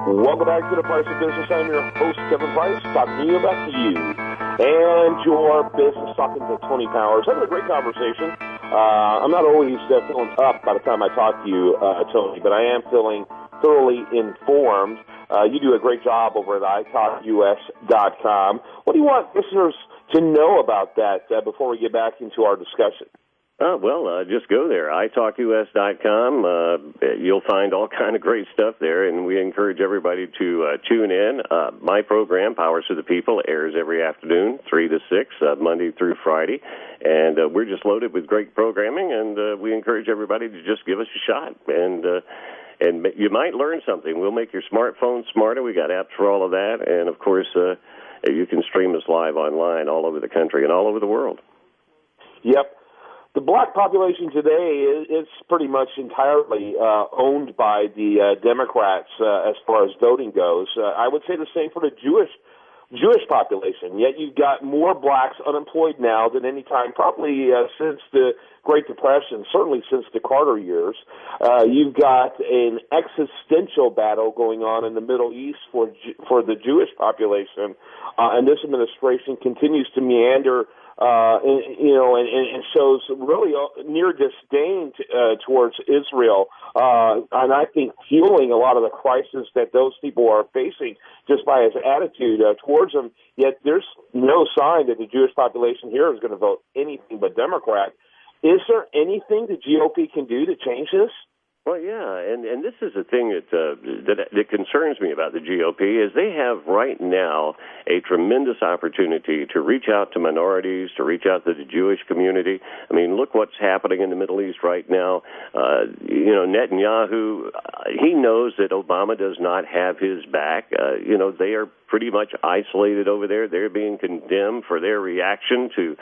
Welcome back to The Price of Business. I'm your host, Kevin Price, talking to you about you and your business, talking to Tony Powers. Having a great conversation. I'm not always feeling up by the time I talk to you, Tony, but I am feeling thoroughly informed. You do a great job over at italkus.com. What do you want listeners to know about that before we get back into our discussion? Just go there, italkus.com. You'll find all kind of great stuff there, and we encourage everybody to tune in. My program, Powers to the People, airs every afternoon, 3 to 6, Monday through Friday, and we're just loaded with great programming, and we encourage everybody to just give us a shot, and you might learn something. We'll make your smartphone smarter. We got apps for all of that, and, of course, you can stream us live online all over the country and all over the world. Yep. The black population today is pretty much entirely owned by the Democrats as far as voting goes. I would say the same for the Jewish population. Yet you've got more blacks unemployed now than any time, probably since the Great Depression, certainly since the Carter years. You've got an existential battle going on in the Middle East for the Jewish population, and this administration continues to meander. And shows really near disdain towards Israel, and I think fueling a lot of the crisis that those people are facing just by his attitude towards them. Yet there's no sign that the Jewish population here is going to vote anything but Democrat. Is there anything the GOP can do to change this? Well, yeah, and this is the thing that concerns me about the GOP is they have right now a tremendous opportunity to reach out to minorities, to reach out to the Jewish community. I mean, look what's happening in the Middle East right now. Netanyahu, he knows that Obama does not have his back. They are pretty much isolated over there. They're being condemned for their reaction to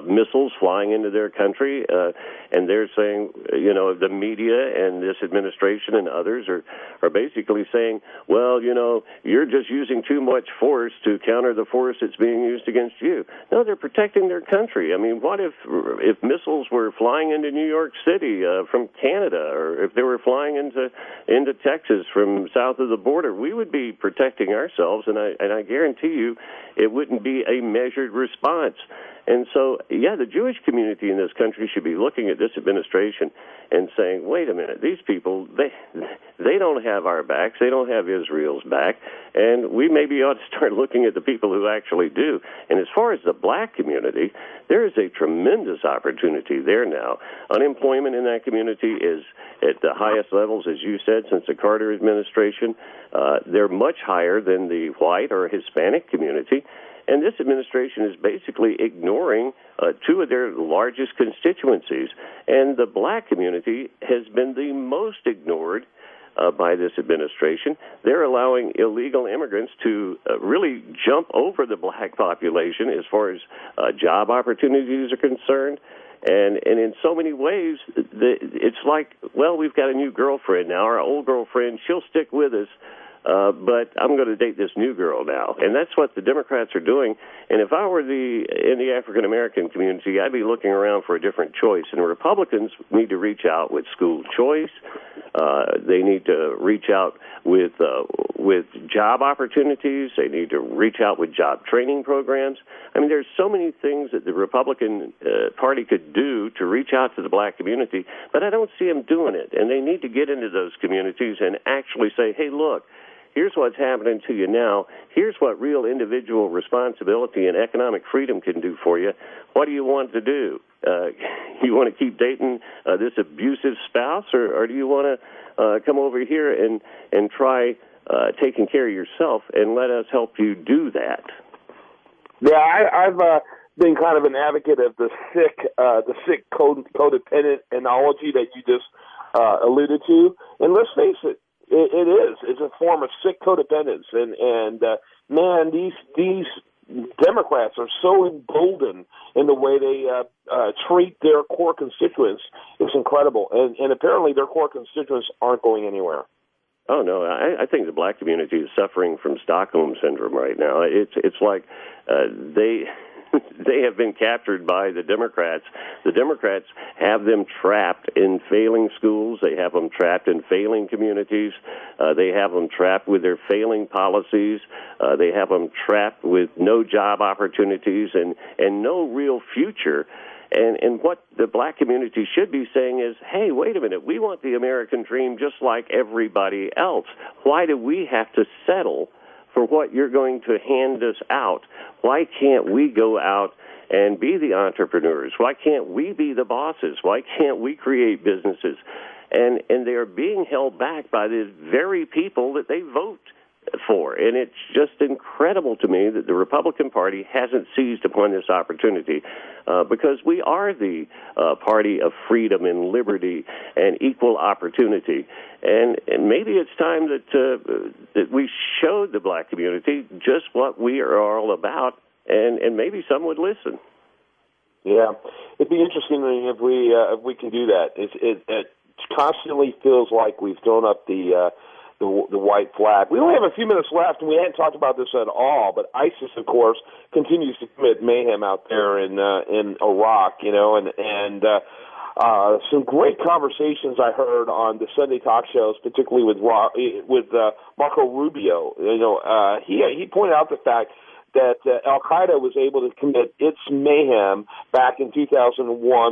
missiles flying into their country, and they're saying, the media and this administration and others are basically saying, well, you're just using too much force to counter the force that's being used against you. No, they're protecting their country. I mean, what if missiles were flying into New York City from Canada, or if they were flying into Texas from south of the border? We would be protecting ourselves, and I guarantee you it wouldn't be a measured response. And so, the Jewish community in this country should be looking at this administration and saying, wait a minute, these people, they don't have our backs, they don't have Israel's back, and we maybe ought to start looking at the people who actually do. And as far as the black community, there is a tremendous opportunity there now. Unemployment in that community is at the highest levels, as you said, since the Carter administration. They're much higher than the white or Hispanic community. And this administration is basically ignoring two of their largest constituencies. And the black community has been the most ignored by this administration. They're allowing illegal immigrants to really jump over the black population as far as job opportunities are concerned. And in so many ways, it's like, well, we've got a new girlfriend now. Our old girlfriend, she'll stick with us. But I'm going to date this new girl now. And that's what the Democrats are doing. And if I were in the African-American community, I'd be looking around for a different choice. And Republicans need to reach out with school choice. They need to reach out with job opportunities. They need to reach out with job training programs. I mean, there's so many things that the Republican Party could do to reach out to the black community, but I don't see them doing it. And they need to get into those communities and actually say, hey, look, here's what's happening to you now. Here's what real individual responsibility and economic freedom can do for you. What do you want to do? You want to keep dating this abusive spouse, or do you want to come over here and try taking care of yourself and let us help you do that? Yeah, I've been kind of an advocate of the sick codependent analogy that you just alluded to. And let's face it, it is. It's a form of sick codependence. And man, these Democrats are so emboldened in the way they treat their core constituents. It's incredible. And apparently their core constituents aren't going anywhere. Oh, no, I think the black community is suffering from Stockholm Syndrome right now. It's like they have been captured by the Democrats. The Democrats have them trapped in failing schools. They have them trapped in failing communities. They have them trapped with their failing policies. They have them trapped with no job opportunities and no real future. And what the black community should be saying is, hey, wait a minute, we want the American dream just like everybody else. Why do we have to settle for what you're going to hand us out? Why can't we go out and be the entrepreneurs? Why can't we be the bosses? Why can't we create businesses? And they are being held back by the very people that they vote for. And it's just incredible to me that the Republican Party hasn't seized upon this opportunity because we are the party of freedom and liberty and equal opportunity. And maybe it's time that we showed the black community just what we are all about, and maybe some would listen. Yeah, it'd be interesting if we can do that. It constantly feels like we've thrown up the white flag. We only have a few minutes left, and we hadn't talked about this at all, but ISIS, of course, continues to commit mayhem out there in Iraq, and some great conversations I heard on the Sunday talk shows, particularly with Marco Rubio. He pointed out the fact that Al-Qaeda was able to commit its mayhem back in 2001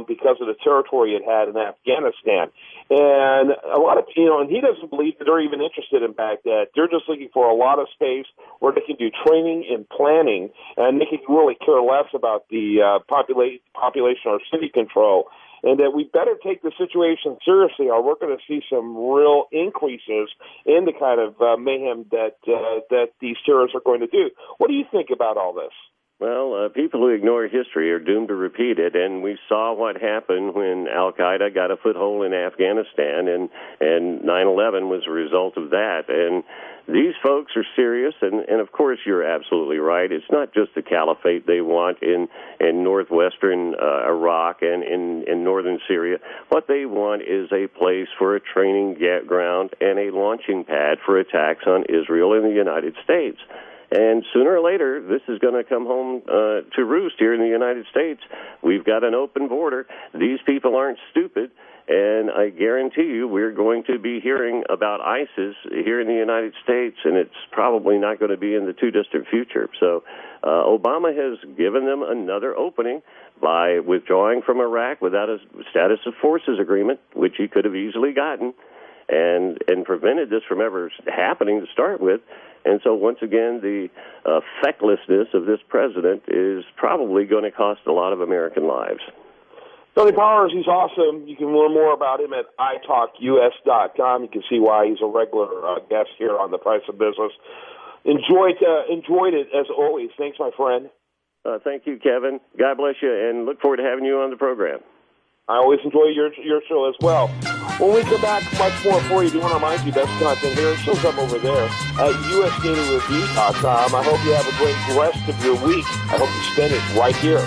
because of the territory it had in Afghanistan. And a lot of, and he doesn't believe that they're even interested in Baghdad. They're just looking for a lot of space where they can do training and planning, and they can really care less about the population or city control. And that we better take the situation seriously, or we're going to see some real increases in the kind of mayhem that these terrorists are going to do. What do you think about all this? Well, people who ignore history are doomed to repeat it, and we saw what happened when Al-Qaeda got a foothold in Afghanistan, and 9/11 was a result of that. And these folks are serious, and of course you're absolutely right. It's not just the caliphate they want in northwestern Iraq and in northern Syria. What they want is a place for a training ground and a launching pad for attacks on Israel and the United States. And sooner or later, this is going to come home to roost here in the United States. We've got an open border. These people aren't stupid. And I guarantee you we're going to be hearing about ISIS here in the United States, and it's probably not going to be in the too distant future. So Obama has given them another opening by withdrawing from Iraq without a status of forces agreement, which he could have easily gotten, and prevented this from ever happening to start with. And so, once again, the fecklessness of this president is probably going to cost a lot of American lives. Tony Powers, he's awesome. You can learn more about him at italkus.com. You can see why he's a regular guest here on The Price of Business. Enjoyed it, as always. Thanks, my friend. Thank you, Kevin. God bless you, and look forward to having you on the program. I always enjoy your show as well. When we come back, much more for you. Do you want to remind you best content here? It shows up over there at usdailyreview.com. I hope you have a great rest of your week. I hope you spend it right here